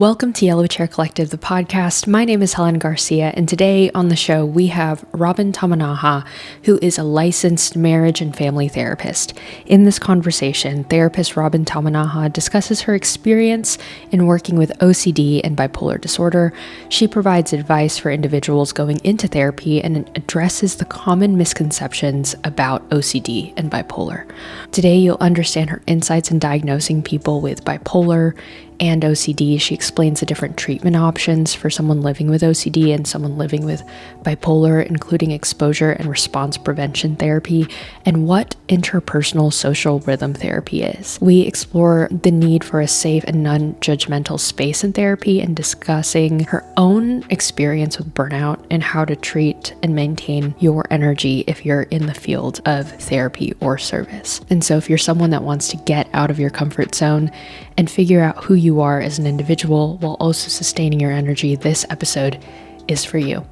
Welcome to Yellow Chair Collective, the podcast. My name is Helen Garcia, and today on the show we have Robyn Tamanaha, who is a licensed marriage and family therapist. In this conversation, therapist Robyn Tamanaha discusses her experience in working with OCD and bipolar disorder. She provides advice for individuals going into therapy and addresses the common misconceptions about OCD and bipolar. Today, you'll understand her insights in diagnosing people with bipolar and OCD. She explains the different treatment options for someone living with OCD and someone living with bipolar, including exposure and response prevention therapy, and what interpersonal social rhythm therapy is. We explore the need for a safe and non-judgmental space in therapy and discussing her own experience with burnout and how to treat and maintain your energy if you're in the field of therapy or service. And so if you're someone that wants to get out of your comfort zone and figure out who you are as an individual while also sustaining your energy, this episode is for you.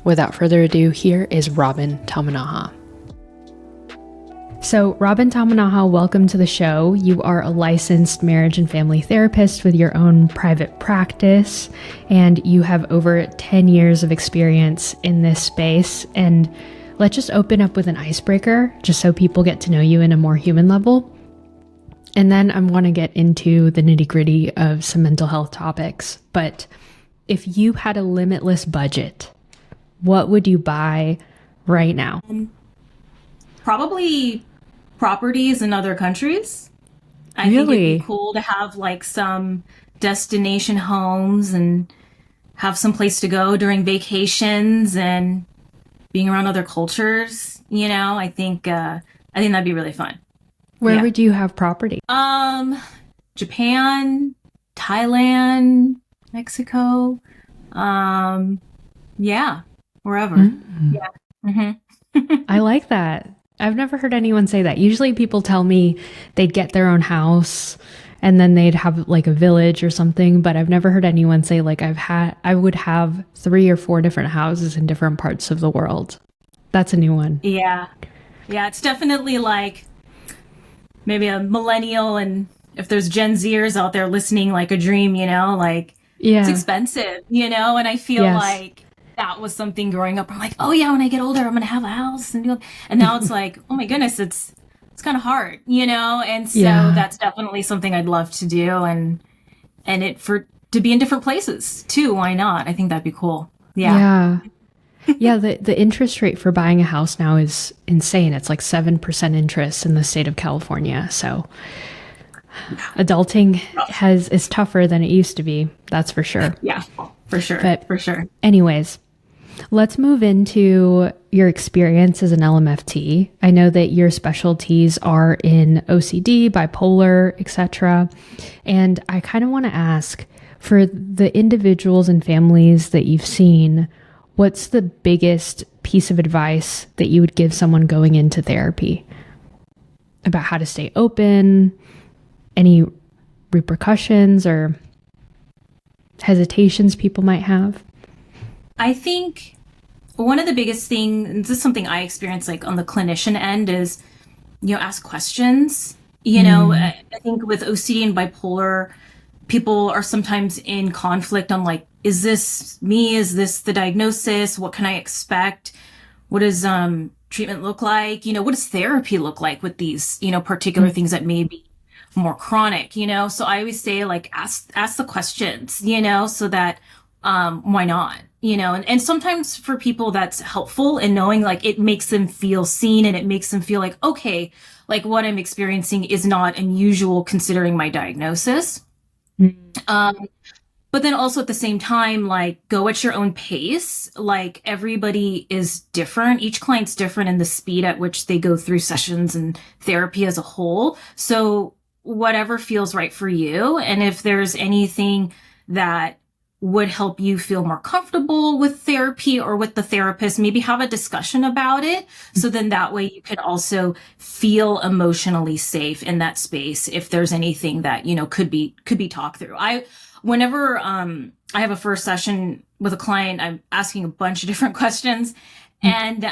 Without further ado, here is Robyn Tamanaha. So, Robyn Tamanaha, welcome to the show. You are a licensed marriage and family therapist with your own private practice, and you have over 10 years of experience in this space. And let's just open up with an icebreaker, just so people get to know you in a more human level. And then I want to get into the nitty-gritty of some mental health topics. But if you had a limitless budget, what would you buy right now? Probably properties in other countries. I think it'd be cool to have like some destination homes and have some place to go during vacations and being around other cultures. I think that'd be really fun. Where would you have property? Japan, Thailand, Mexico. Wherever. Mm-hmm. Yeah. Mm-hmm. I like that. I've never heard anyone say that. Usually people tell me they'd get their own house and then they'd have like a village or something, but I've never heard anyone say like I would have 3 or 4 different houses in different parts of the world. That's a new one. Yeah. Yeah, it's definitely like maybe a millennial, and if there's Gen Zers out there listening, like a dream, it's expensive, and I feel like that was something growing up. I'm like, oh yeah, when I get older, I'm going to have a house. And now it's like, oh my goodness, it's kind of hard, and so that's definitely something I'd love to do. And to be in different places too. Why not? I think that'd be cool. Yeah. Yeah, the interest rate for buying a house now is insane. It's like 7% interest in the state of California. So adulting is tougher than it used to be. That's for sure. Yeah, for sure. But for sure. Anyways, let's move into your experience as an LMFT. I know that your specialties are in OCD, bipolar, etc. And I kind of want to ask, for the individuals and families that you've seen, what's the biggest piece of advice that you would give someone going into therapy about how to stay open, any repercussions or hesitations people might have? I think one of the biggest things, and this is something I experience like on the clinician end, is, ask questions. I think with OCD and bipolar, people are sometimes in conflict on like, is this me? Is this the diagnosis? What can I expect? What does treatment look like? What does therapy look like with these, particular things that may be more chronic, So I always say like, ask the questions, so that, why not? And sometimes for people that's helpful in knowing, like, it makes them feel seen and it makes them feel like, okay, like what I'm experiencing is not unusual considering my diagnosis. But then also at the same time, like, go at your own pace. Like, everybody is different. Each client's different in the speed at which they go through sessions and therapy as a whole. So whatever feels right for you. And if there's anything that would help you feel more comfortable with therapy or with the therapist, maybe have a discussion about it. So then that way you can also feel emotionally safe in that space if there's anything that, could be talked through. Whenever I have a first session with a client, I'm asking a bunch of different questions. And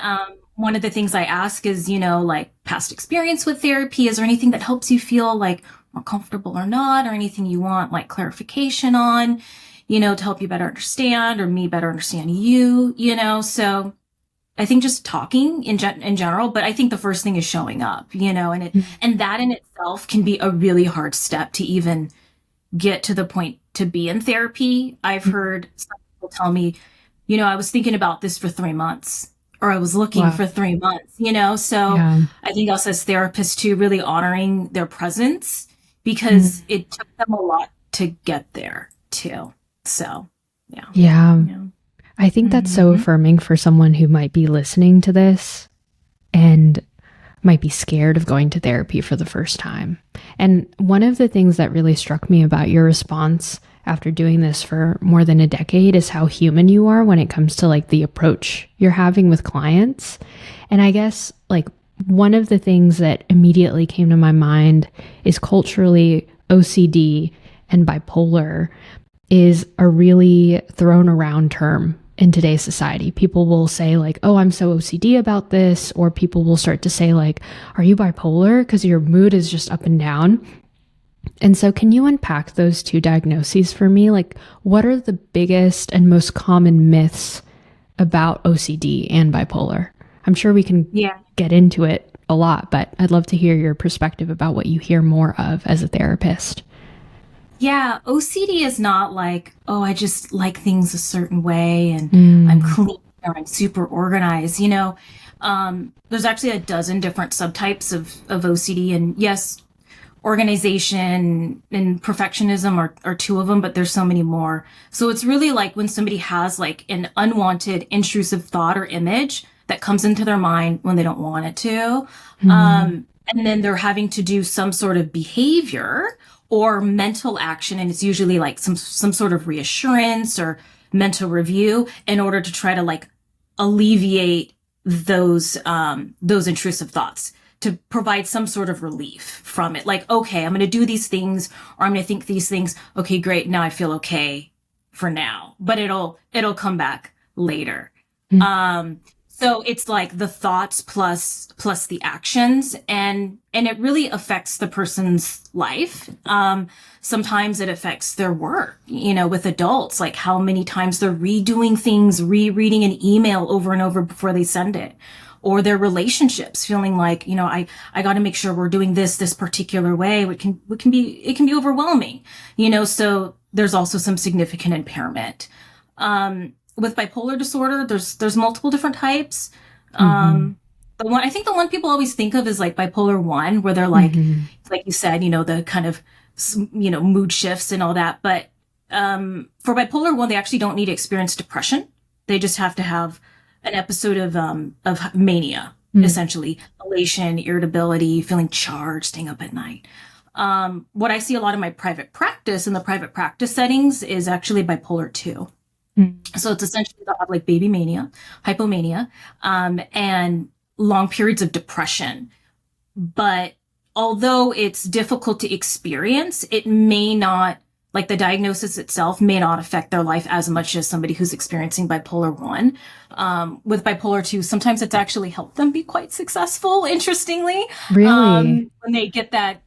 one of the things I ask is, like, past experience with therapy. Is there anything that helps you feel like more comfortable or not, or anything you want like clarification on, to help you better understand, or me better understand you, so I think just talking in general, but I think the first thing is showing up, and that in itself can be a really hard step to even get to the point to be in therapy. I've heard some people tell me, I was thinking about this for 3 months, or I was looking for 3 months, so I think us as therapists too, really honoring their presence, because it took them a lot to get there too. So, yeah. I think that's so affirming for someone who might be listening to this and might be scared of going to therapy for the first time. And one of the things that really struck me about your response after doing this for more than a decade is how human you are when it comes to like the approach you're having with clients. And I guess like one of the things that immediately came to my mind is culturally OCD and bipolar is a really thrown around term in today's society. People will say like, oh, I'm so OCD about this. Or people will start to say like, are you bipolar? Because your mood is just up and down. And so can you unpack those two diagnoses for me? Like, what are the biggest and most common myths about OCD and bipolar? I'm sure we can get into it a lot, but I'd love to hear your perspective about what you hear more of as a therapist. Yeah, OCD is not like, oh, I just like things a certain way and I'm clean or I'm super organized. There's actually a dozen different subtypes of OCD. And yes, organization and perfectionism are two of them, but there's so many more. So it's really like when somebody has like an unwanted intrusive thought or image that comes into their mind when they don't want it to. And then they're having to do some sort of behavior or mental action, and it's usually like some sort of reassurance or mental review in order to try to like alleviate those intrusive thoughts, to provide some sort of relief from it. Like, okay, I'm going to do these things, or I'm going to think these things. Okay, great. Now I feel okay for now, but it'll come back later. So it's like the thoughts plus the actions, and it really affects the person's life. Sometimes it affects their work, with adults, like how many times they're redoing things, rereading an email over and over before they send it, or their relationships, feeling like, I got to make sure we're doing this particular way. It can be overwhelming, so there's also some significant impairment. With bipolar disorder, there's multiple different types. The one people always think of is like bipolar 1, where they're like, like you said, the kind of, mood shifts and all that. But for bipolar 1, they actually don't need to experience depression. They just have to have an episode of mania, essentially, elation, irritability, feeling charged, staying up at night. What I see a lot in my private practice, in the private practice settings, is actually bipolar 2. So it's essentially they'll have like baby mania, hypomania, and long periods of depression. But although it's difficult to experience, it may not, like the diagnosis itself may not affect their life as much as somebody who's experiencing bipolar 1. With bipolar 2, sometimes it's actually helped them be quite successful, interestingly. Really? When they get that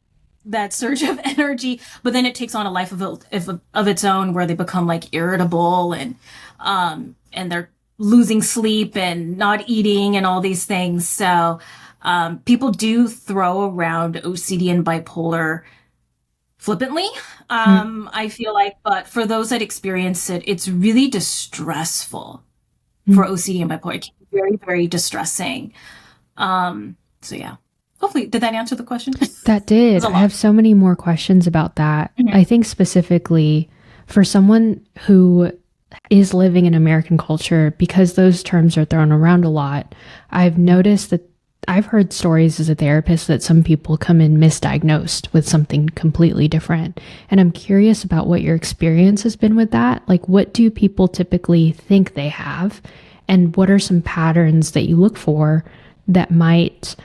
surge of energy, but then it takes on a life of its own, where they become like irritable and they're losing sleep and not eating and all these things. So people do throw around OCD and bipolar flippantly, I feel like, but for those that experience it, it's really distressful for OCD and bipolar. It can be very, very distressing. So yeah. Hopefully, did that answer the question? That did. I have so many more questions about that. I think specifically for someone who is living in American culture, because those terms are thrown around a lot, I've noticed that I've heard stories as a therapist that some people come in misdiagnosed with something completely different. And I'm curious about what your experience has been with that. Like, what do people typically think they have? And what are some patterns that you look for that might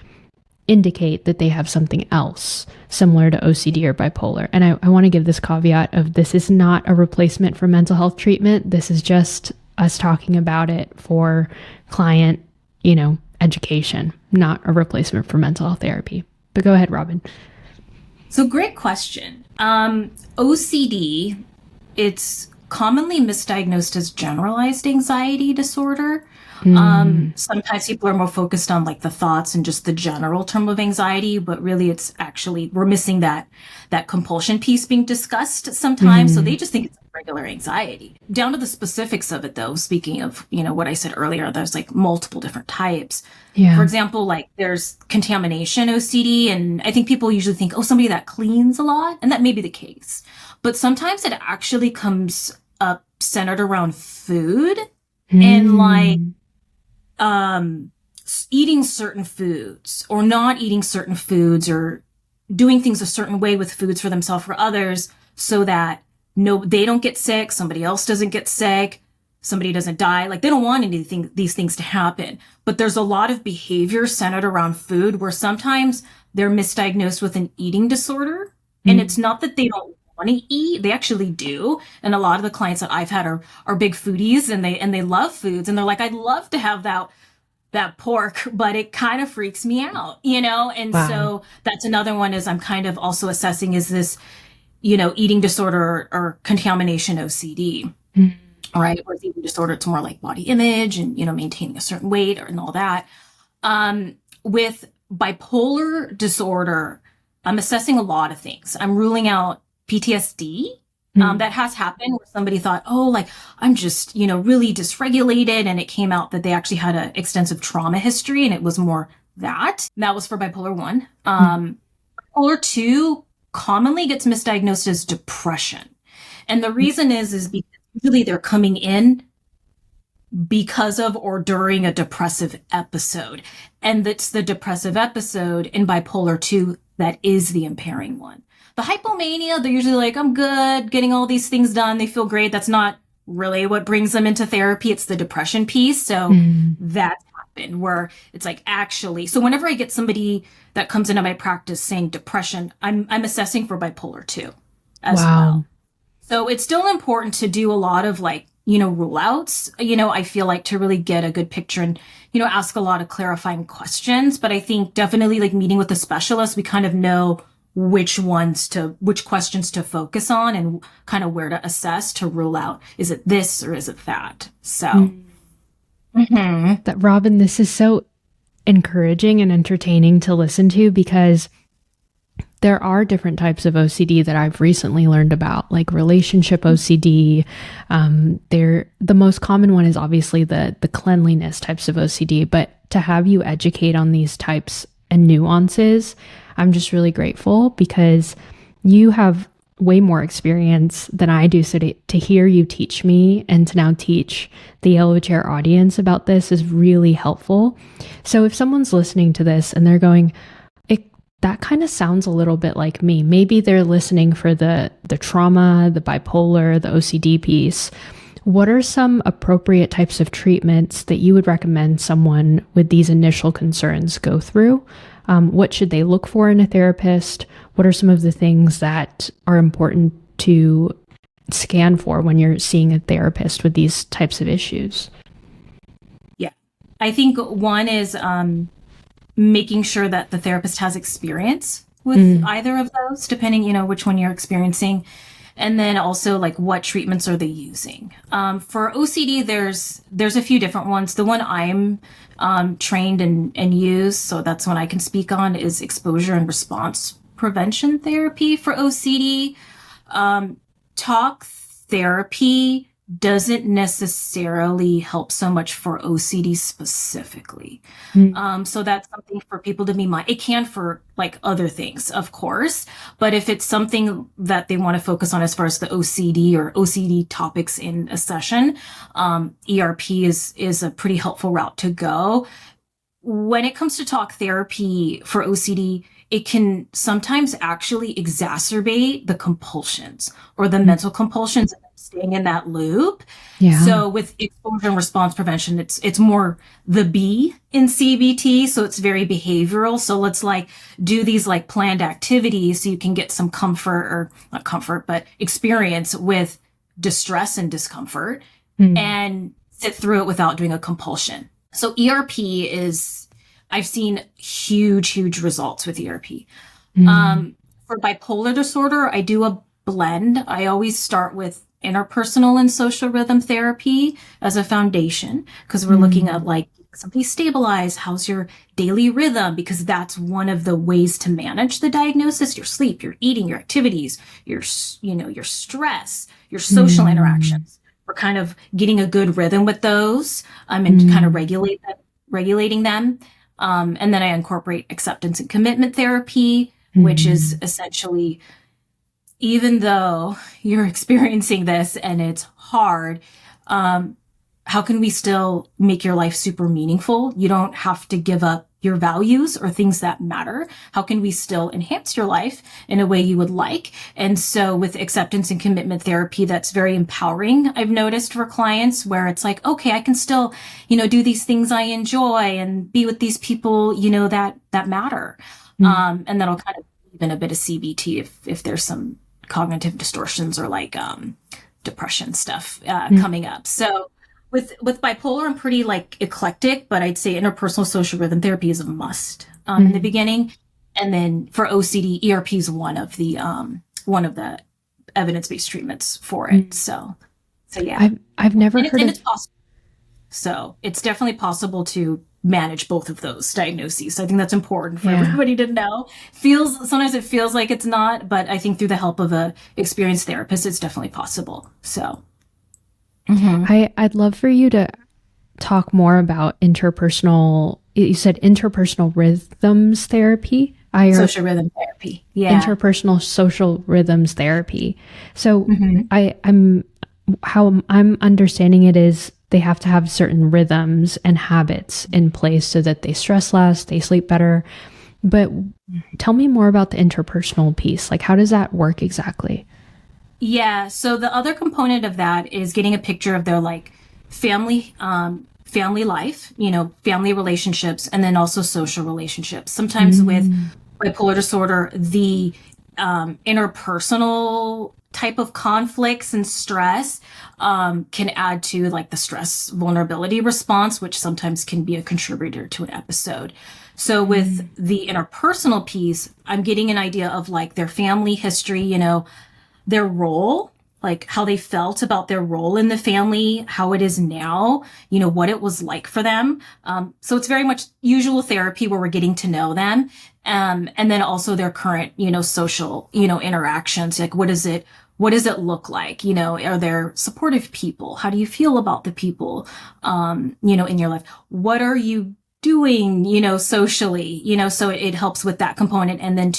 indicate that they have something else similar to OCD or bipolar? And I want to give this caveat of, this is not a replacement for mental health treatment. This is just us talking about it for client, education, not a replacement for mental health therapy. But go ahead, Robyn. So great question. OCD, it's commonly misdiagnosed as generalized anxiety disorder. Sometimes people are more focused on like the thoughts and just the general term of anxiety, but really it's actually, we're missing that compulsion piece being discussed sometimes. So they just think it's regular anxiety. Down to the specifics of it though, speaking of, what I said earlier, there's like multiple different types. Yeah. For example, like there's contamination OCD, and I think people usually think, oh, somebody that cleans a lot, and that may be the case. But sometimes it actually comes up centered around food and like eating certain foods or not eating certain foods or doing things a certain way with foods for themselves or others so that they don't get sick, somebody else doesn't get sick, somebody doesn't die. Like they don't want these things to happen. But there's a lot of behavior centered around food where sometimes they're misdiagnosed with an eating disorder. And it's not that they don't want to eat, they actually do. And a lot of the clients that I've had are big foodies and they love foods. And they're like, I'd love to have that pork, but it kind of freaks me out, And Wow. So that's another one is I'm kind of also assessing, is this, eating disorder or contamination OCD, right? Or eating disorder, it's more like body image and, maintaining a certain weight and all that. With bipolar disorder, I'm assessing a lot of things. I'm ruling out PTSD. That has happened where somebody thought, oh, like I'm just, really dysregulated. And it came out that they actually had an extensive trauma history and it was more that. That was for bipolar 1. Bipolar 2 commonly gets misdiagnosed as depression. And the reason is because usually they're coming in because of or during a depressive episode. And it's the depressive episode in bipolar 2 that is the impairing one. The hypomania, they're usually like, I'm good, getting all these things done. They feel great. That's not really what brings them into therapy. It's the depression piece. So that's happened where it's like actually, so whenever I get somebody that comes into my practice saying depression, I'm assessing for bipolar 2 as well. So it's still important to do a lot of like, rule outs, I feel like to really get a good picture and, ask a lot of clarifying questions. But I think definitely like meeting with a specialist, we kind of know which questions to focus on and kind of where to assess to rule out, is it this or is it that? So. That Robyn, this is so encouraging and entertaining to listen to because there are different types of OCD that I've recently learned about, like relationship OCD. The most common one is obviously the cleanliness types of OCD, but to have you educate on these types and nuances, I'm just really grateful because you have way more experience than I do. So to hear you teach me and to now teach the Yellow Chair audience about this is really helpful. So if someone's listening to this and they're going, that kind of sounds a little bit like me. Maybe they're listening for the trauma, the bipolar, the OCD piece. What are some appropriate types of treatments that you would recommend someone with these initial concerns go through? What should they look for in a therapist? What are some of the things that are important to scan for when you're seeing a therapist with these types of issues? Yeah, I think one is making sure that the therapist has experience with either of those, depending, which one you're experiencing. And then also like what treatments are they using? For OCD, there's a few different ones. The one I'm trained and use, so that's one I can speak on, is exposure and response prevention therapy for OCD. Talk therapy doesn't necessarily help so much for OCD specifically. So that's something for people to be mindful. It can for like other things, of course, but if it's something that they want to focus on as far as the OCD or OCD topics in a session, ERP is a pretty helpful route to go. When it comes to talk therapy for OCD, it can sometimes actually exacerbate the compulsions or the mental compulsions, staying in that loop. Yeah. So with exposure and response prevention, it's more the B in CBT. So it's very behavioral. So let's like do these like planned activities so you can get some comfort, or not comfort, but experience with distress and discomfort and sit through it without doing a compulsion. So ERP I've seen huge results with ERP. For bipolar disorder, I do a blend. I always start with interpersonal and social rhythm therapy as a foundation because we're looking at like somebody stabilize, how's your daily rhythm, because that's one of the ways to manage the diagnosis: your sleep, your eating, your activities, your your stress, your social interactions. We're kind of getting a good rhythm with those, and kind of regulating them. And then I incorporate acceptance and commitment therapy, which is essentially, even though you're experiencing this and it's hard, how can we still make your life super meaningful? You don't have to give up your values or things that matter. How can we still enhance your life in a way you would like? And so with acceptance and commitment therapy, that's very empowering. I've noticed for clients where it's like, okay, I can still, do these things I enjoy and be with these people, that matter. And that'll kind of even a bit of CBT if there's some cognitive distortions or like depression stuff coming up. So with bipolar, I'm pretty like eclectic, but I'd say interpersonal social rhythm therapy is a must in the beginning. And then for OCD, ERP is one of the evidence-based treatments for it. So yeah, I've never heard of. It's possible. So it's definitely possible to manage both of those diagnoses. So I think that's important for everybody to know. Sometimes it feels like it's not, but I think through the help of a experienced therapist, it's definitely possible. So. I'd love for you to talk more about interpersonal. You said interpersonal rhythms therapy. Social rhythm therapy. Yeah. Interpersonal social rhythms therapy. So how I'm understanding it is they have to have certain rhythms and habits in place so that they stress less, they sleep better. But tell me more about the interpersonal piece. Like, how does that work exactly? Yeah. So the other component of that is getting a picture of their like family life, family relationships, and then also social relationships. Sometimes with bipolar disorder, the interpersonal type of conflicts and stress can add to like the stress vulnerability response, which sometimes can be a contributor to an episode. So with the interpersonal piece, I'm getting an idea of like their family history, their role, like how they felt about their role in the family, how it is now, what it was like for them. So it's very much usual therapy where we're getting to know them. And then also their current, social, interactions. Like, what does it look like? Are there supportive people? How do you feel about the people, in your life? What are you doing, socially, so it helps with that component. And then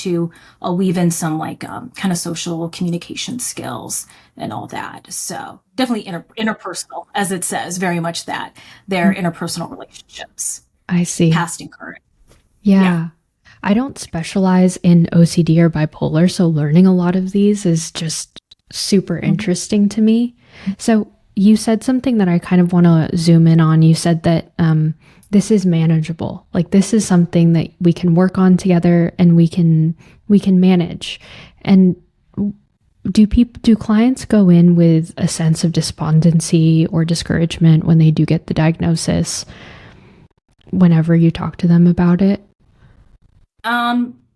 I'll weave in some like kind of social communication skills and all that. So definitely interpersonal, as it says, very much that they're interpersonal relationships. I see. Past and current. Yeah. I don't specialize in OCD or bipolar, so learning a lot of these is just super interesting to me. So you said something that I kind of want to zoom in on. You said that this is manageable. Like, this is something that we can work on together and we can manage. And do clients go in with a sense of despondency or discouragement when they do get the diagnosis whenever you talk to them about it?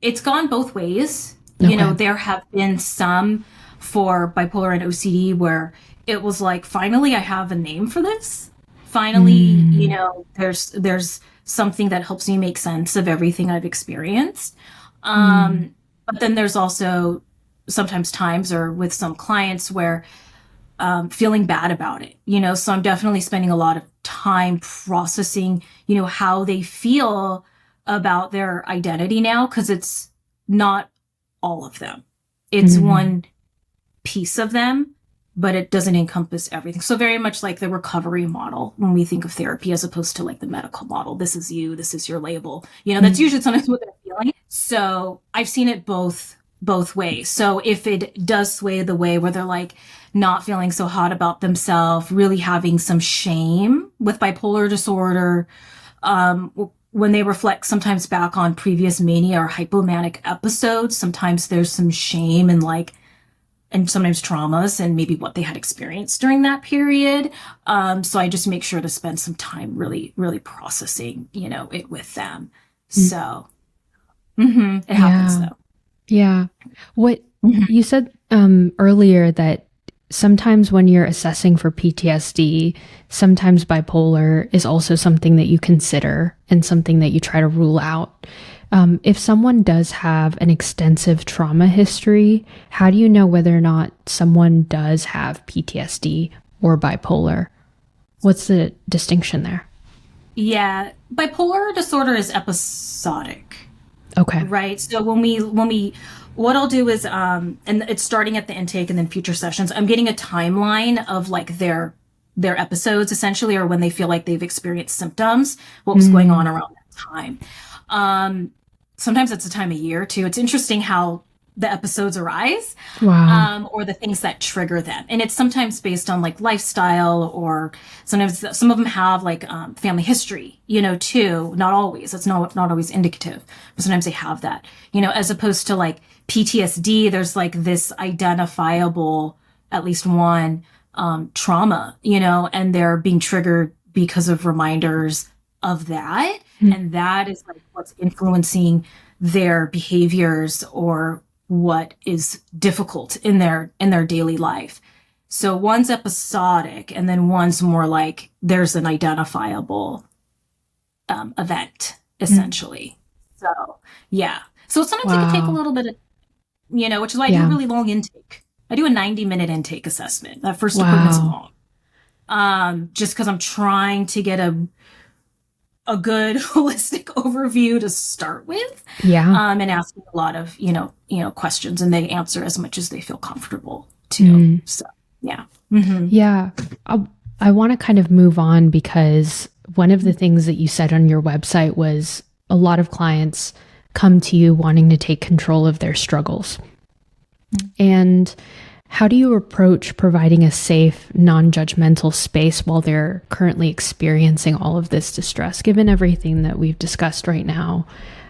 It's gone both ways. Okay. There have been some for bipolar and OCD where it was like, finally, I have a name for this. Finally, there's something that helps me make sense of everything I've experienced. But then there's also sometimes times or with some clients where feeling bad about it, so I'm definitely spending a lot of time processing, how they feel about their identity now, because it's not all of them. It's one piece of them, but it doesn't encompass everything. So very much like the recovery model when we think of therapy, as opposed to like the medical model. This is you, this is your label. That's usually sometimes what they're feeling. So I've seen it both ways. So if it does sway the way where they're like not feeling so hot about themselves, really having some shame with bipolar disorder, when they reflect sometimes back on previous mania or hypomanic episodes, sometimes there's some shame and sometimes traumas and maybe what they had experienced during that period. So I just make sure to spend some time really, really processing, it with them. So it happens though. Yeah. What Mhm. you said earlier that sometimes when you're assessing for PTSD, sometimes bipolar is also something that you consider and something that you try to rule out. If someone does have an extensive trauma history, how do you know whether or not someone does have PTSD or bipolar? What's the distinction there? Yeah, bipolar disorder is episodic, Okay. right? So what I'll do is and it's starting at the intake and then future sessions. I'm getting a timeline of like their episodes essentially, or when they feel like they've experienced symptoms, what was going on around that time. Sometimes it's a time of year too. It's interesting how the episodes arise, Wow. or the things that trigger them. And it's sometimes based on like lifestyle, or sometimes some of them have like family history, too. Not always. It's not always indicative, but sometimes they have that, as opposed to like PTSD, there's like this identifiable, at least one trauma, and they're being triggered because of reminders of that. And that is like what's influencing their behaviors or what is difficult in their daily life. So one's episodic, and then one's more like there's an identifiable event, essentially. So yeah. So sometimes it can take a Wow. little bit of, which is why I do a Yeah. really long intake. I do a 90-minute intake assessment. That first appointment's Wow. long. Just because I'm trying to get a good holistic overview to start with, Yeah. and asking a lot of questions, and they answer as much as they feel comfortable too. So yeah. Yeah. I want to kind of move on because one of the things that you said on your website was a lot of clients come to you wanting to take control of their struggles. And how do you approach providing a safe, non-judgmental space while they're currently experiencing all of this distress? Given everything that we've discussed right now,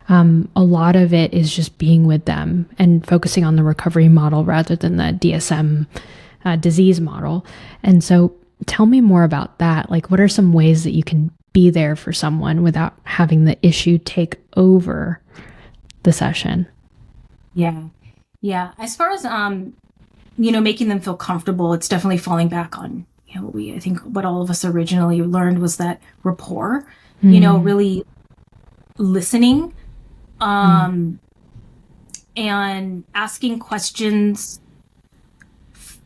a lot of it is just being with them and focusing on the recovery model rather than the DSM disease model. And so tell me more about that. Like, what are some ways that you can be there for someone without having the issue take over the session? Yeah. Yeah. As far as, making them feel comfortable, it's definitely falling back on, I think what all of us originally learned was that rapport, really listening, and asking questions.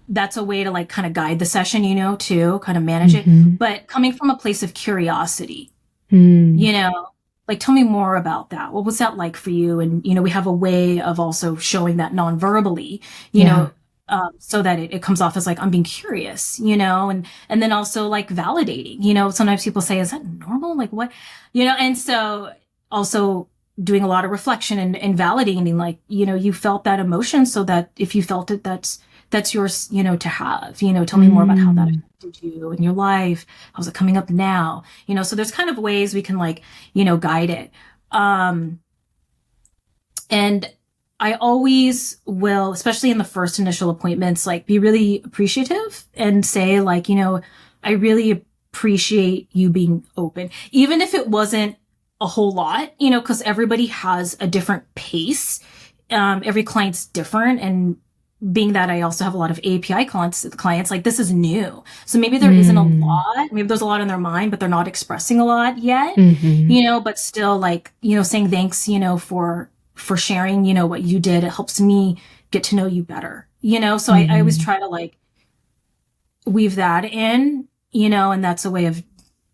That's a way to like kind of guide the session, to kind of manage it, but coming from a place of curiosity, like, tell me more about that. What was that like for you? And, we have a way of also showing that non-verbally, so that it comes off as like, I'm being curious, and then also like validating, sometimes people say, is that normal? Like what, and so also doing a lot of reflection and validating, like, you felt that emotion, so that if you felt it, that's yours, to have, tell me more about how that affected you in your life. How's it coming up now? So there's kind of ways we can like, guide it. And I always will, especially in the first initial appointments, like be really appreciative and say like, I really appreciate you being open, even if it wasn't a whole lot, because everybody has a different pace. Every client's different. And being that I also have a lot of API clients, like this is new. So maybe there isn't a lot, maybe there's a lot in their mind, but they're not expressing a lot yet, but still like, saying thanks, for sharing, what you did. It helps me get to know you better, so I always try to like weave that in, and that's a way of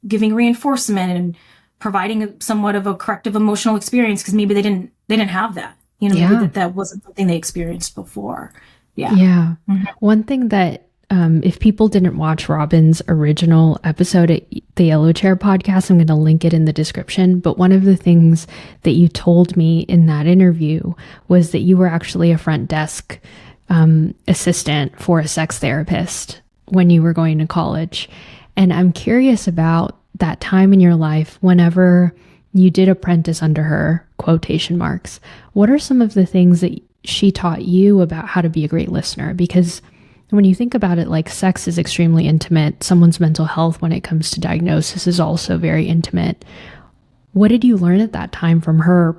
giving reinforcement and providing somewhat of a corrective emotional experience. Cause maybe they didn't have that, maybe that wasn't something they experienced before. Yeah. Yeah. One thing that, if people didn't watch Robyn's original episode at the Yellow Chair podcast, I'm going to link it in the description. But one of the things that you told me in that interview was that you were actually a front desk assistant for a sex therapist when you were going to college. And I'm curious about that time in your life whenever you did apprentice under her, quotation marks. What are some of the things that she taught you about how to be a great listener? Because when you think about it, like sex is extremely intimate. Someone's mental health when it comes to diagnosis is also very intimate. What did you learn at that time from her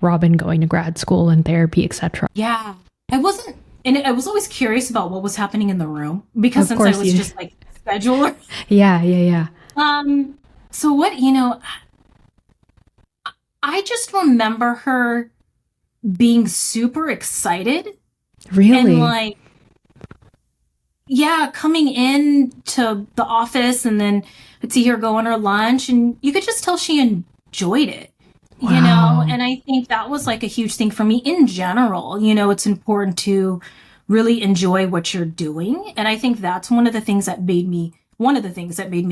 Robyn going to grad school and therapy, etc. Yeah. I wasn't, and I was always curious about what was happening in the room because Of since I course was just like scheduler. Yeah. So what, I just remember her being super excited Really? and like, yeah, coming in to the office and then I'd see her go on her lunch and you could just tell she enjoyed it, Wow. and I think that was like a huge thing for me in general. It's important to really enjoy what you're doing. And I think that's one of the things that made me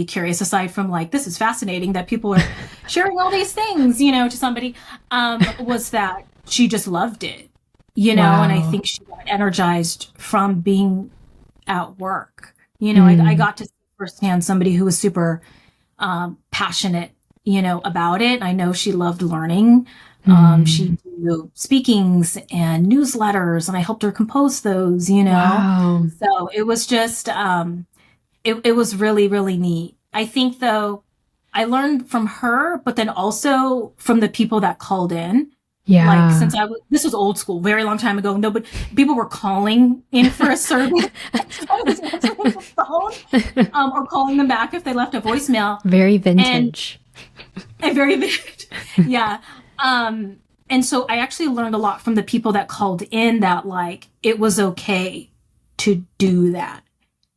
curious, aside from like, this is fascinating that people are sharing all these things, to somebody, was that she just loved it, Wow. and I think she got energized from being at work. I got to see firsthand somebody who was super passionate, about it. I know she loved learning. She do speakings and newsletters, and I helped her compose those, Wow. So it was just, it was really, really neat. I think though, I learned from her, but then also from the people that called in. Yeah. Like, this was old school, very long time ago. No, but people were calling in for a survey. I was answering the phone, or calling them back if they left a voicemail. Very vintage. And very vintage. Yeah. And so I actually learned a lot from the people that called in that like, it was okay to do that.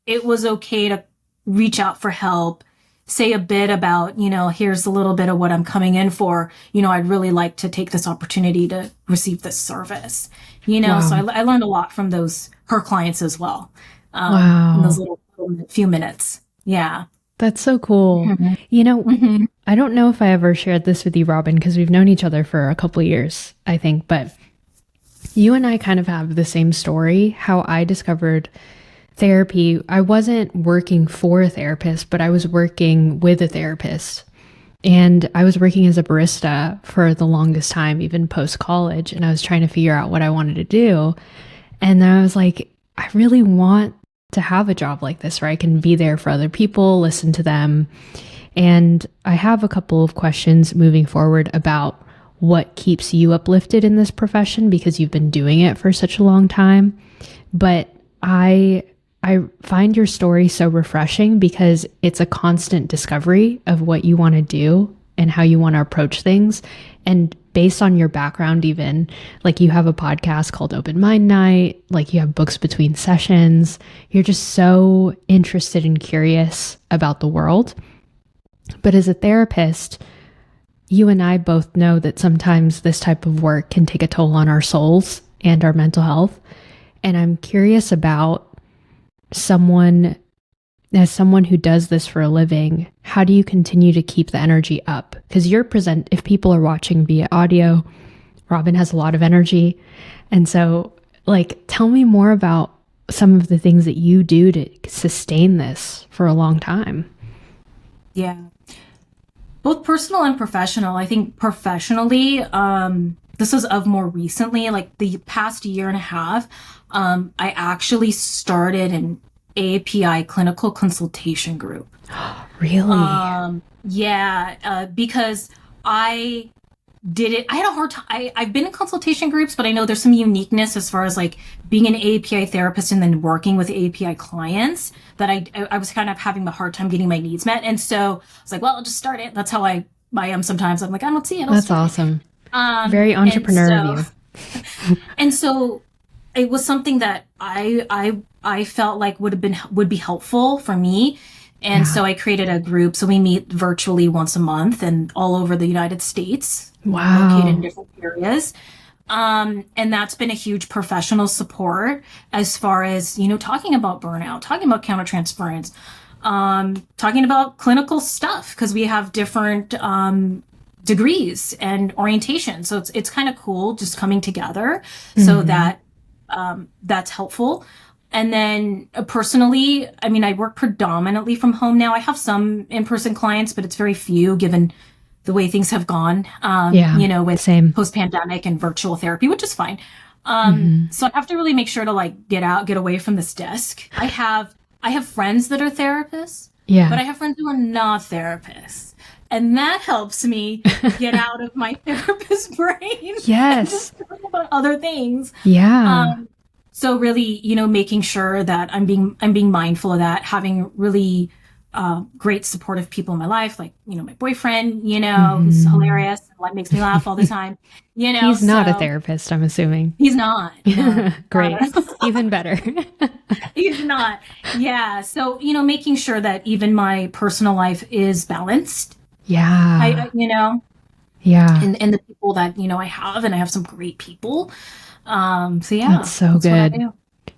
It was okay to reach out for help, say a bit about, here's a little bit of what I'm coming in for. I'd really like to take this opportunity to receive this service, Wow. So I learned a lot from her clients as well. Wow. In those little few minutes. Yeah. That's so cool. Mm-hmm. I don't know if I ever shared this with you, Robyn, because we've known each other for a couple of years, I think, but you and I kind of have the same story, how I discovered therapy. I wasn't working for a therapist, but I was working with a therapist. And I was working as a barista for the longest time, even post-college. And I was trying to figure out what I wanted to do. And I was like, I really want to have a job like this where I can be there for other people, listen to them. And I have a couple of questions moving forward about what keeps you uplifted in this profession because you've been doing it for such a long time. But I find your story so refreshing because it's a constant discovery of what you want to do and how you want to approach things. And based on your background, even like you have a podcast called Open Mind Night, like you have books between sessions, you're just so interested and curious about the world. But as a therapist, you and I both know that sometimes this type of work can take a toll on our souls and our mental health. And I'm curious about someone who does this for a living, how do you continue to keep the energy up? Because if people are watching via audio, Robyn has a lot of energy. And so like, tell me more about some of the things that you do to sustain this for a long time. Yeah. Both personal and professional. I think professionally, this was of more recently, like the past year and a half, I actually started an API clinical consultation group. Really? Yeah, because I did it. I had a hard time. I've been in consultation groups, but I know there's some uniqueness as far as like being an API therapist and then working with API clients that I was kind of having a hard time getting my needs met. And so I was like, well, I'll just start it. That's how I am sometimes. I'm like, I don't see it. That's awesome. Very entrepreneur of you. And so it was something that I felt like would be helpful for me. And so I created a group. So we meet virtually once a month and all over the United States. Wow. Located in different areas. And that's been a huge professional support as far as, talking about burnout, talking about countertransference, talking about clinical stuff, because we have different degrees and orientation. So it's kind of cool just coming together so that that's helpful. And then personally, I mean, I work predominantly from home now. I have some in-person clients, but it's very few given the way things have gone, with post-pandemic and virtual therapy, which is fine. So I have to really make sure to like get away from this desk. I have friends that are therapists, but I have friends who are not therapists. And that helps me get out of my therapist brain. Yes. And just talk about other things. Yeah. So really, making sure that I'm being mindful of that, having really great supportive people in my life, like, my boyfriend, who's hilarious, like makes me laugh all the time, He's not a therapist, I'm assuming. He's not. No, Great. Even better. He's not. Yeah. So, making sure that even my personal life is balanced. Yeah. Yeah. And the people that, I have some great people. So yeah. That's so good.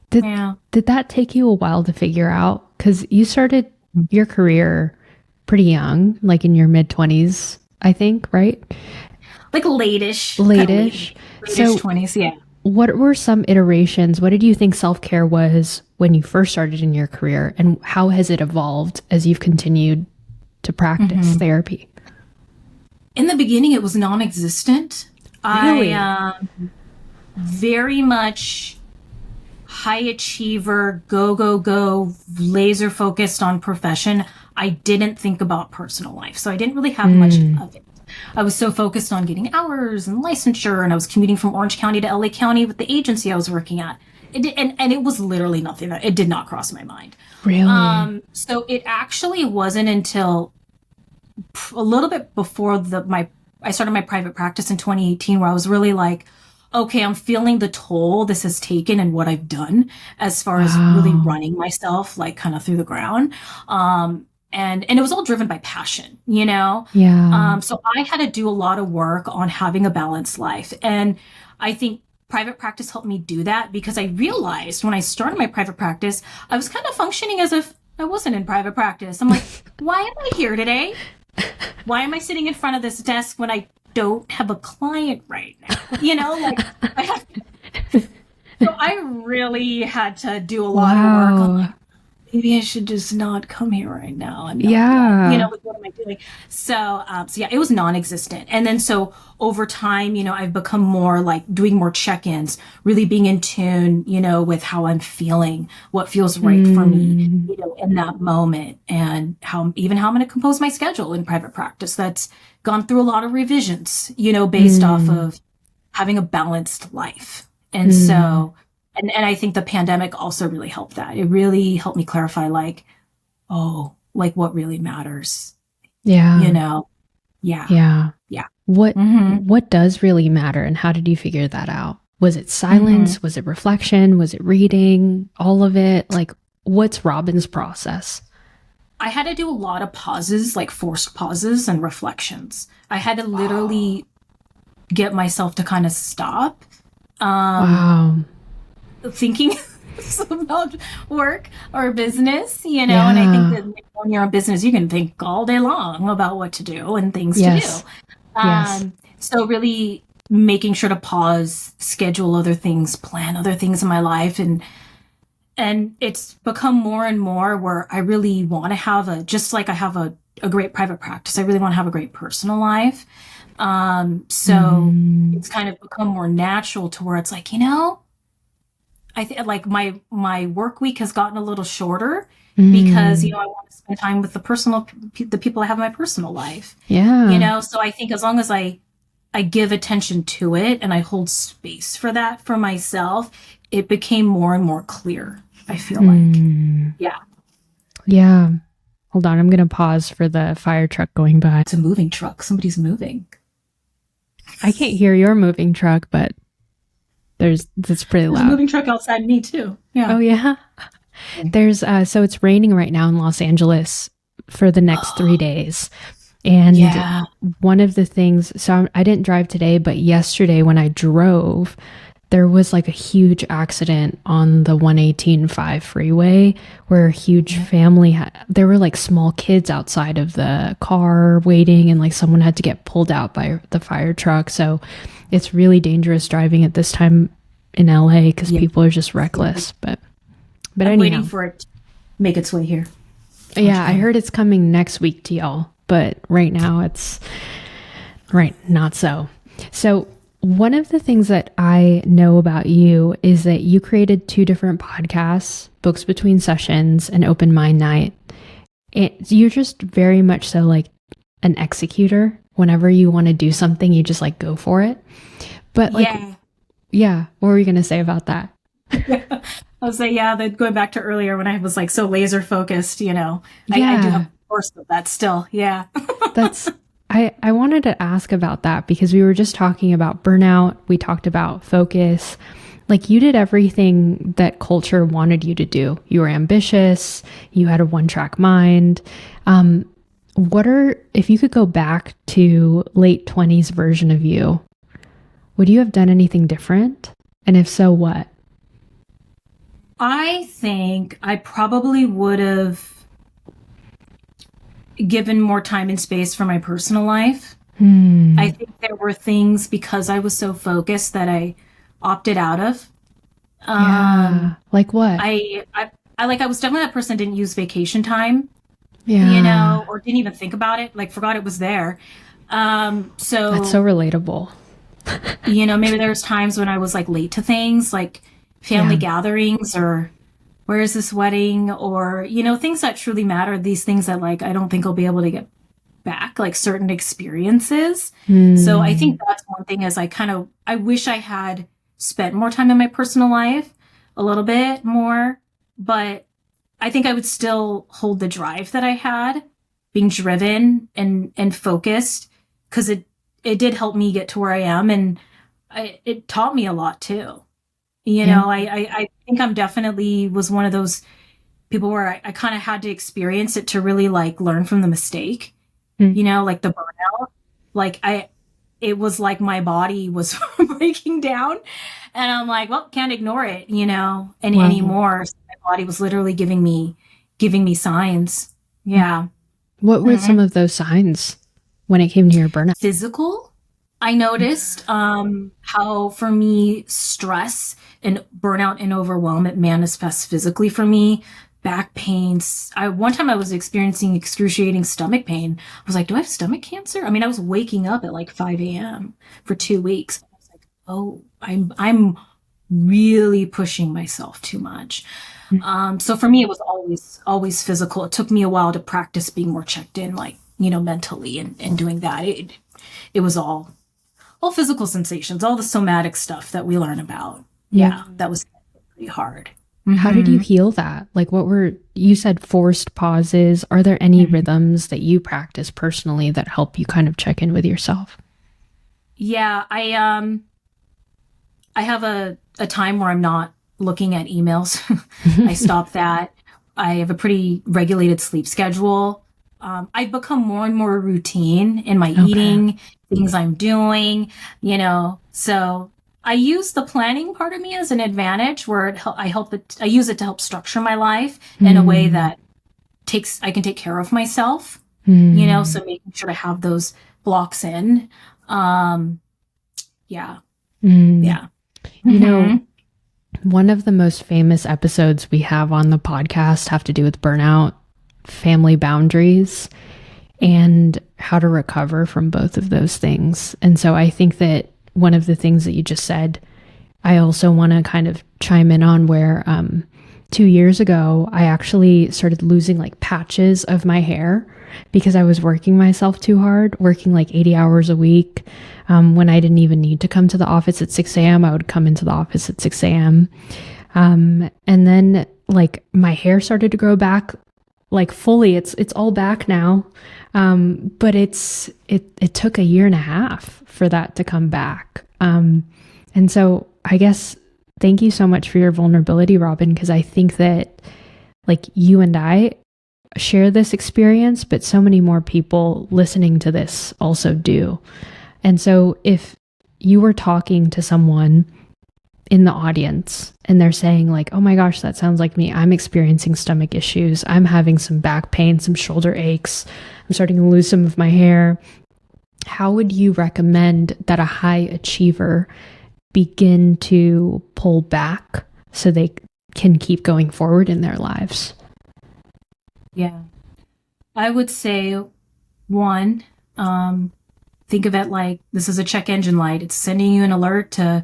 Did that take you a while to figure out? Because you started your career pretty young, like in your mid-20s, I think, right? Like late-ish. So 20s, yeah. What were some iterations? What did you think self-care was when you first started in your career? And how has it evolved as you've continued to practice therapy? In the beginning, it was non-existent. Really? I very much high achiever, go, laser focused on profession. I didn't think about personal life. So I didn't really have much of it. I was so focused on getting hours and licensure, and I was commuting from Orange County to LA County with the agency I was working at. And it was literally nothing. It did not cross my mind. Really? So it actually wasn't until a little bit before I started my private practice in 2018, where I was really like, okay, I'm feeling the toll this has taken and what I've done as far as really running myself, like kind of through the ground. And it was all driven by passion, Yeah. So I had to do a lot of work on having a balanced life. And I think private practice helped me do that, because I realized when I started my private practice, I was kind of functioning as if I wasn't in private practice. I'm like, why am I here today? Why am I sitting in front of this desk when I don't have a client right now? So I really had to do a lot of work on, like, maybe I should just not come here right now. And what am I doing? So yeah, it was non-existent. And then so over time, I've become more like doing more check-ins, really being in tune, with how I'm feeling, what feels right for me, in that moment, and how I'm going to compose my schedule in private practice. That's gone through a lot of revisions, based off of having a balanced life. And so, and I think the pandemic also really helped that. It really helped me clarify, like, what really matters. Yeah. Yeah. What does really matter, and how did you figure that out? Was it silence? Was it reflection? Was it reading? All of it? Like, what's Robyn's process? I had to do a lot of pauses, like forced pauses and reflections. I had to literally get myself to kind of stop. Thinking about work or business, and I think that when you're in business, you can think all day long about what to do and things to do. So really making sure to pause, schedule other things, plan other things in my life. And it's become more and more where I really want to have just like I have a great private practice, I really want to have a great personal life. So it's kind of become more natural to where it's like, I think like my work week has gotten a little shorter because, I want to spend time with the people I have in my personal life. Yeah. So I think as long as I give attention to it and I hold space for that for myself, it became more and more clear, I feel like. Yeah. Yeah. Hold on. I'm going to pause for the fire truck going by. It's a moving truck. Somebody's moving. I can't hear your moving truck, but it's pretty loud. There's a moving truck outside me too. Yeah. Oh yeah. There's so it's raining right now in Los Angeles for the next 3 days. And one of the things, so I didn't drive today, but yesterday when I drove, there was like a huge accident on the 118/5 freeway where a huge family there were like small kids outside of the car waiting, and like someone had to get pulled out by the fire truck. So it's really dangerous driving at this time in LA because people are just reckless. But I'm waiting for it to make its way here. Yeah, I heard it's coming next week to y'all, but right now it's not so. So one of the things that I know about you is that you created 2 different podcasts, Books Between Sessions and Open Mind Night. You're just very much so like an executor. Whenever you want to do something, you just like go for it. But like, yeah, what were you going to say about that? I was like, that going back to earlier when I was like so laser focused, I do have a course of that still. Yeah. I wanted to ask about that because we were just talking about burnout. We talked about focus. Like you did everything that culture wanted you to do. You were ambitious. You had a one-track mind. If you could go back to late 20s version of you, would you have done anything different? And if so, what? I think I probably would have given more time and space for my personal life. I think there were things because I was so focused that I opted out of. Like what? I was definitely that person that didn't use vacation time, or didn't even think about it, like forgot it was there. So that's so relatable. Maybe there was times when I was like late to things like family gatherings or where is this wedding or, things that truly matter. These things that like, I don't think I'll be able to get back, like certain experiences. So I think that's one thing is I wish I had spent more time in my personal life, a little bit more, but I think I would still hold the drive that I had, being driven and focused, because it did help me get to where I am. And it taught me a lot too. I think I'm definitely was one of those people where I kind of had to experience it to really like learn from the mistake, like the burnout, like it was like my body was breaking down and I'm like, well, can't ignore it, anymore. So my body was literally giving me signs. Yeah. What were some of those signs when it came to your burnout? Physical. I noticed how for me stress and burnout and overwhelm, it manifests physically for me. Back pains. One time I was experiencing excruciating stomach pain. I was like, do I have stomach cancer? I mean, I was waking up at like 5 a.m. for 2 weeks. I was like, oh, I'm really pushing myself too much. So for me, it was always physical. It took me a while to practice being more checked in, like, mentally and doing that. It was all physical sensations, all the somatic stuff that we learn about. Yeah, that was pretty hard. How did you heal that? Like you said forced pauses. Are there any rhythms that you practice personally that help you kind of check in with yourself? Yeah, I have a time where I'm not looking at emails. I stop that. I have a pretty regulated sleep schedule. I've become more and more routine in my eating, things I'm doing, so I use the planning part of me as an advantage where I use it to help structure my life in a way that I can take care of myself, so making sure to have those blocks in. Yeah. One of the most famous episodes we have on the podcast have to do with burnout, family boundaries, and how to recover from both of those things. And so I think that one of the things that you just said, I also want to kind of chime in on where 2 years ago, I actually started losing like patches of my hair because I was working myself too hard, working like 80 hours a week. When I didn't even need to come to the office at 6 a.m., I would come into the office at 6 a.m. And then like my hair started to grow back like fully. It's all back now. But it took 1.5 years for that to come back. And so I guess thank you so much for your vulnerability, Robyn, because I think that like you and I share this experience, but so many more people listening to this also do. And so if you were talking to someone in the audience and they're saying like, oh my gosh, that sounds like me. I'm experiencing stomach issues. I'm having some back pain, some shoulder aches. I'm starting to lose some of my hair. How would you recommend that a high achiever begin to pull back so they can keep going forward in their lives? Yeah. I would say one, think of it like this is a check engine light. It's sending you an alert to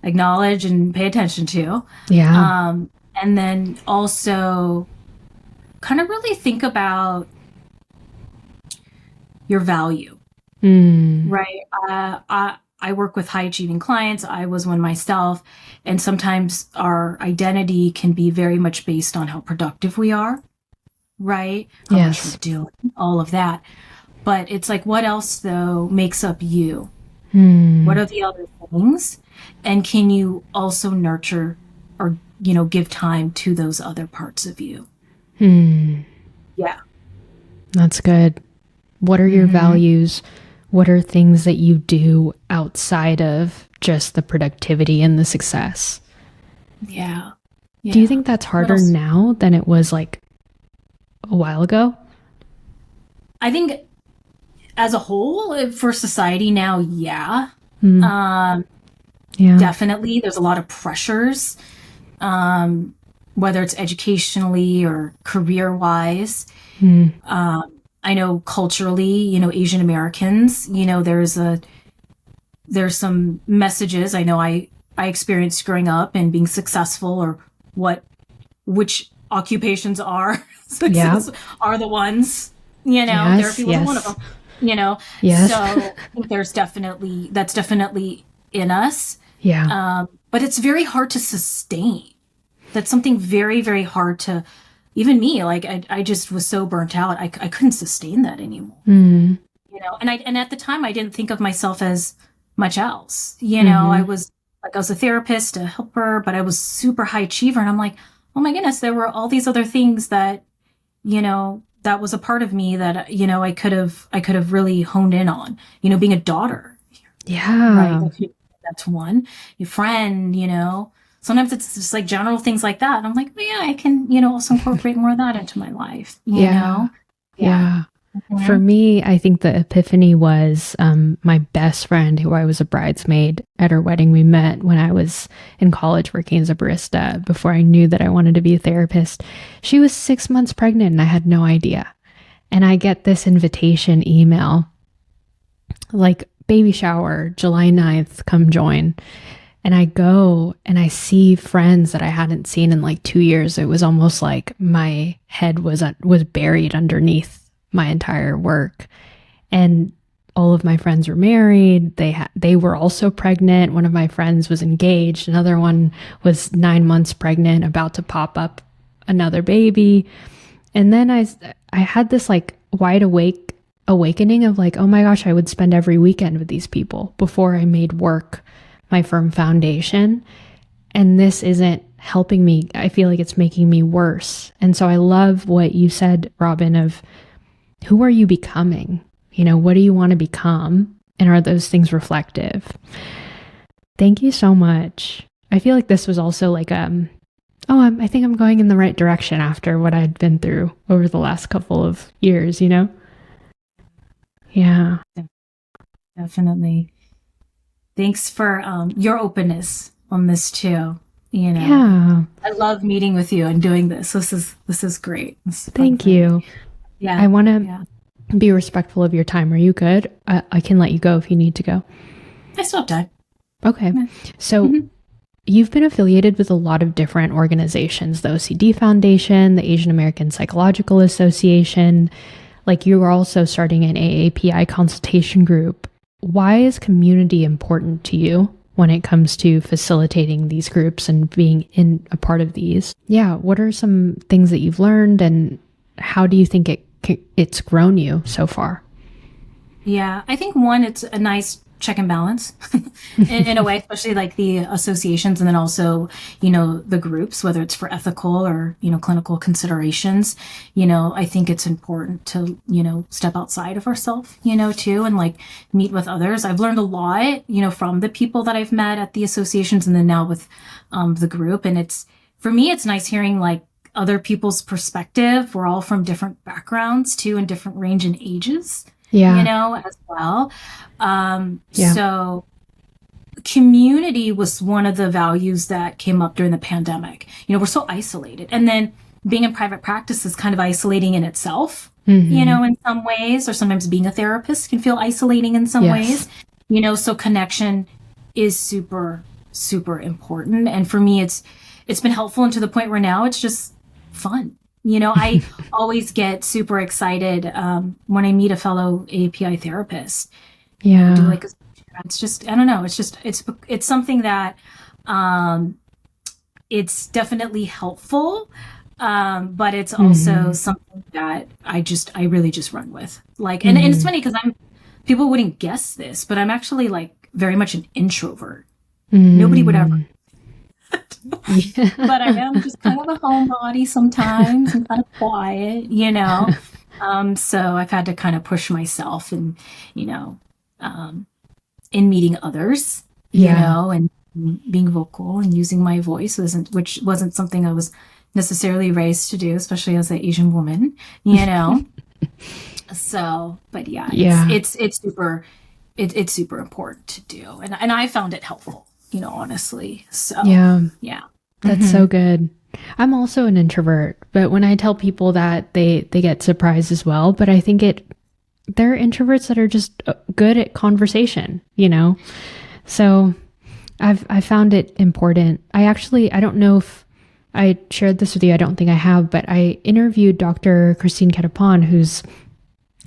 acknowledge and pay attention to. Yeah. And then also kind of really think about your value, Mm. right? I work with high achieving clients. I was one myself. And sometimes our identity can be very much based on how productive we are, right? How much Yes. we're doing, all of that. But it's like, what else though makes up you? What are the other things? And can you also nurture or, give time to those other parts of you? Yeah. That's good. What are your values? What are things that you do outside of just the productivity and the success? Yeah. Do you think that's harder now than it was like a while ago? I think as a whole for society now, yeah. Yeah. Definitely. There's a lot of pressures, whether it's educationally or career wise. I know culturally, Asian Americans, there's some messages I know I experienced growing up and being successful, or which occupations are success are the ones, therapy wasn't one of them, Yes. So I think that's definitely in us. Yeah. But it's very hard to sustain. That's something very, very hard to, even me, like I just was so burnt out. I couldn't sustain that anymore, and at the time I didn't think of myself as much else. I was a therapist, a helper, but I was super high achiever. And I'm like, oh my goodness, there were all these other things that, that was a part of me that, I could have really honed in on, being a daughter. Yeah. Right. That's one. Your friend, sometimes it's just like general things like that. And I'm like, well, yeah, I can, also incorporate more of that into my life, you know? Yeah. For me, I think the epiphany was my best friend, who I was a bridesmaid at her wedding. We met when I was in college working as a barista before I knew that I wanted to be a therapist. She was 6 months pregnant and I had no idea. And I get this invitation email, like, baby shower, July 9th, come join. And I go and I see friends that I hadn't seen in like 2 years. It was almost like my head was buried underneath my entire work. And all of my friends were married. They were also pregnant. One of my friends was engaged. Another one was 9 months pregnant, about to pop up another baby. And then I had this like wide awakening of like, oh my gosh, I would spend every weekend with these people before I made work my firm foundation. And this isn't helping me. I feel like it's making me worse. And so I love what you said, Robyn, of who are you becoming? What do you want to become? And are those things reflective? Thank you so much. I feel like this was also like, I think I'm going in the right direction after what I'd been through over the last couple of years, Yeah. Definitely. Thanks for your openness on this too. Yeah. I love meeting with you and doing this. This is great. Thank you. Yeah. I want to be respectful of your time. Are you good? I can let you go if you need to go. I still have time. Okay. Yeah. So you've been affiliated with a lot of different organizations, the OCD Foundation, the Asian American Psychological Association. Like, you were also starting an AAPI consultation group. Why is community important to you when it comes to facilitating these groups and being in a part of these? Yeah. What are some things that you've learned, and how do you think it's grown you so far? Yeah, I think one, it's a nice check and balance in a way, especially like the associations, and then also, the groups, whether it's for ethical or, clinical considerations. I think it's important to, step outside of ourselves, too, and like meet with others. I've learned a lot, from the people that I've met at the associations, and then now with the group. And for me, it's nice hearing like other people's perspective. We're all from different backgrounds too, and different range in ages. As well. So community was one of the values that came up during the pandemic. We're so isolated. And then being in private practice is kind of isolating in itself, in some ways, or sometimes being a therapist can feel isolating in some ways, so connection is super, super important. And for me, it's been helpful, and to the point where now it's just fun. I always get super excited when I meet a fellow API therapist. Yeah. Do like it's just, I don't know. It's just, it's something that it's definitely helpful. But it's also something that I really just run with. Like, and it's funny because people wouldn't guess this, but I'm actually like very much an introvert. Nobody would ever. But I am just kind of a homebody sometimes and kind of quiet, So I've had to kind of push myself and, in meeting others, and being vocal and using my voice which wasn't something I was necessarily raised to do, especially as an Asian woman, So, but it's super important to do. And I found it helpful, honestly. So, yeah. That's so good. I'm also an introvert, but when I tell people that, they get surprised as well. But I think there are introverts that are just good at conversation, So I found it important. I don't know if I shared this with you. I don't think I have, but I interviewed Dr. Christine Ketapon, who's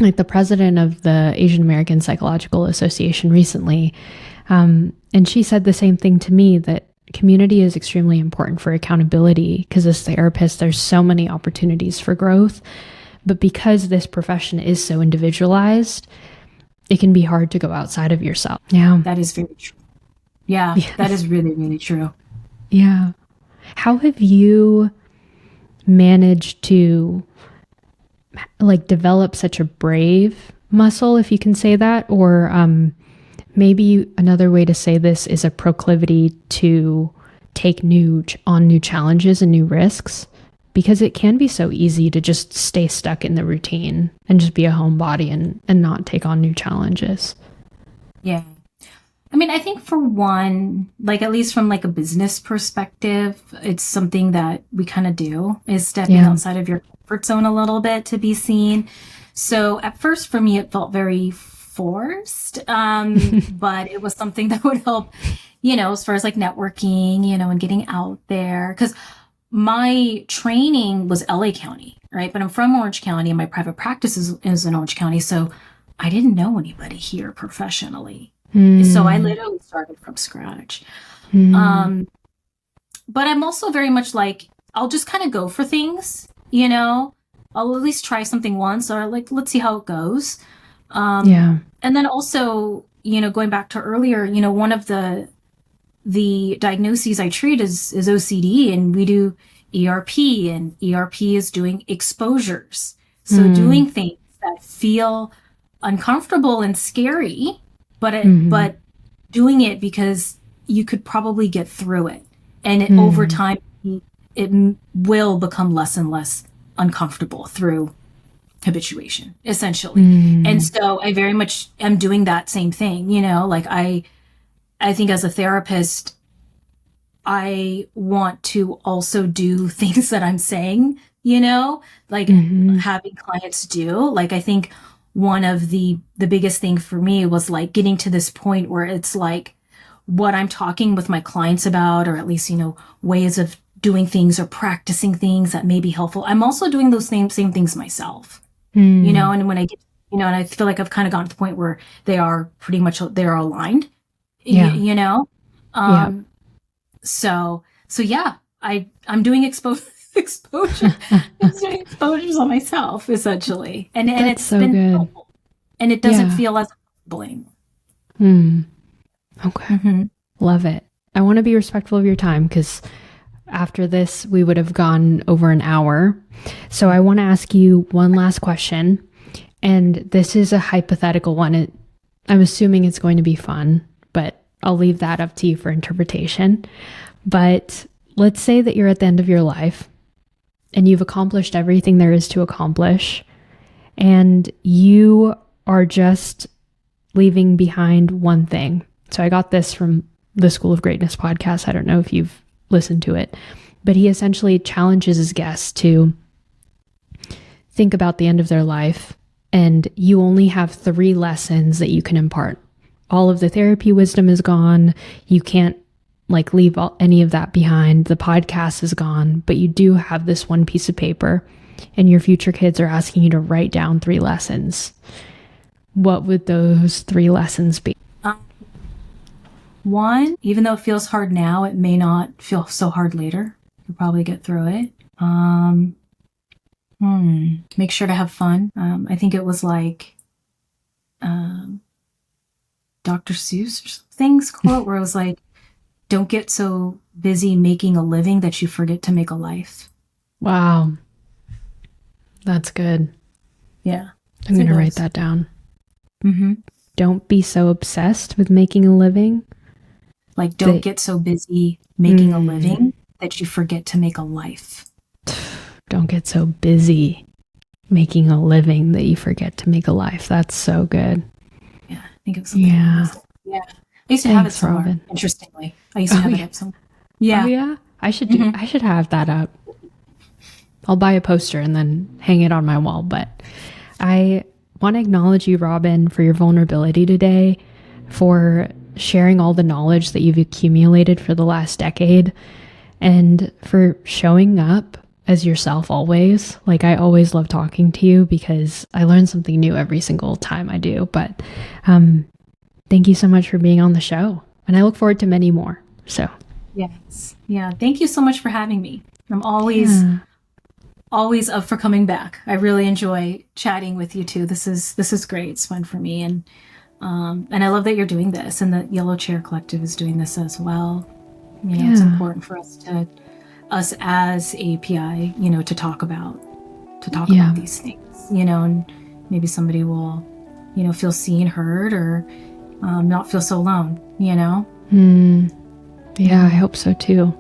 like the president of the Asian American Psychological Association recently. And she said the same thing to me, that community is extremely important for accountability, because as therapists, there's so many opportunities for growth. But because this profession is so individualized, it can be hard to go outside of yourself. Yeah. That is very true. Yeah, yes. That is really, really true. Yeah. How have you managed to like develop such a brave muscle, if you can say that? Or maybe another way to say this is a proclivity to take on new challenges and new risks, because it can be so easy to just stay stuck in the routine and just be a homebody and not take on new challenges. Yeah. I mean, I think for one, like at least from like a business perspective, it's something that we kind of do, is stepping outside of your comfort zone a little bit to be seen. So at first for me, it felt very forced, but it was something that would help, as far as like networking, and getting out there. Because my training was LA County, right? But I'm from Orange County and my private practice is in Orange County. So I didn't know anybody here professionally. So I literally started from scratch. But I'm also very much like, I'll just kind of go for things, I'll at least try something once, or like, let's see how it goes. And then also, going back to earlier, one of the diagnoses I treat is OCD, and we do ERP, and ERP is doing exposures. So doing things that feel uncomfortable and scary, but doing it because you could probably get through it. And over time, it will become less and less uncomfortable through habituation, essentially. And so I very much am doing that same thing, like I think as a therapist, I want to also do things that I'm saying, like having clients do. Like, I think one of the biggest thing for me was like getting to this point where it's like what I'm talking with my clients about, or at least, ways of doing things or practicing things that may be helpful. I'm also doing those same things myself, and when I get, and I feel like I've kind of gotten to the point where they are aligned, So yeah, I'm doing exposures on myself, essentially. And it's so been good. helpful. And it doesn't feel as blame. Okay. Love it. I want to be respectful of your time, because after this, we would have gone over an hour. So I want to ask you one last question. And this is a hypothetical one. I'm assuming it's going to be fun, but I'll leave that up to you for interpretation. But let's say that you're at the end of your life and you've accomplished everything there is to accomplish, and you are just leaving behind one thing. So I got this from the School of Greatness podcast. I don't know if you've listened to it, but he essentially challenges his guests to think about the end of their life, and you only have 3 lessons that you can impart. All of the therapy wisdom is gone. You can't like leave any of that behind. The podcast is gone, but you do have this one piece of paper. and your future kids are asking you to write down 3 lessons, what would those 3 lessons be? One, even though it feels hard now, it may not feel so hard later. You'll probably get through it. Make sure to have fun. I think it was like Dr. Seuss or something's quote where it was like, don't get so busy making a living that you forget to make a life. Wow. That's good. Yeah. I'm going to write that down. Mm-hmm. Don't be so obsessed with making a living. Like, don't get so busy making a living that you forget to make a life. Don't get so busy making a living that you forget to make a life. That's so good. Yeah, I think it was something like this. Yeah. I used to have it somewhere, Robyn. Interestingly. I used to have it up somewhere. Yeah. Oh, yeah? I should have that up. I'll buy a poster and then hang it on my wall. But I want to acknowledge you, Robyn, for your vulnerability today, for sharing all the knowledge that you've accumulated for the last decade, and for showing up as yourself always. Like, I always love talking to you because I learn something new every single time I do. But thank you so much for being on the show. And I look forward to many more. So yes. Yeah. Thank you so much for having me. I'm always up for coming back. I really enjoy chatting with you too. This is great. It's fun for me. And I love that you're doing this, and the Yellow Chair Collective is doing this as well. It's important for us as API, to talk about these things, and maybe somebody will, feel seen, heard, or not feel so alone, Yeah, I hope so too.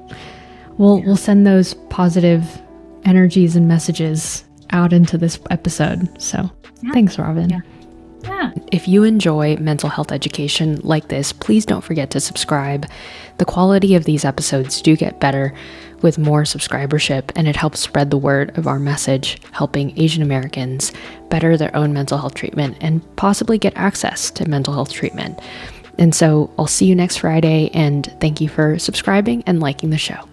We'll send those positive energies and messages out into this episode. So thanks, Robyn. Yeah. If you enjoy mental health education like this, please don't forget to subscribe. The quality of these episodes do get better with more subscribership, and it helps spread the word of our message, helping Asian Americans better their own mental health treatment and possibly get access to mental health treatment. And so I'll see you next Friday, and thank you for subscribing and liking the show.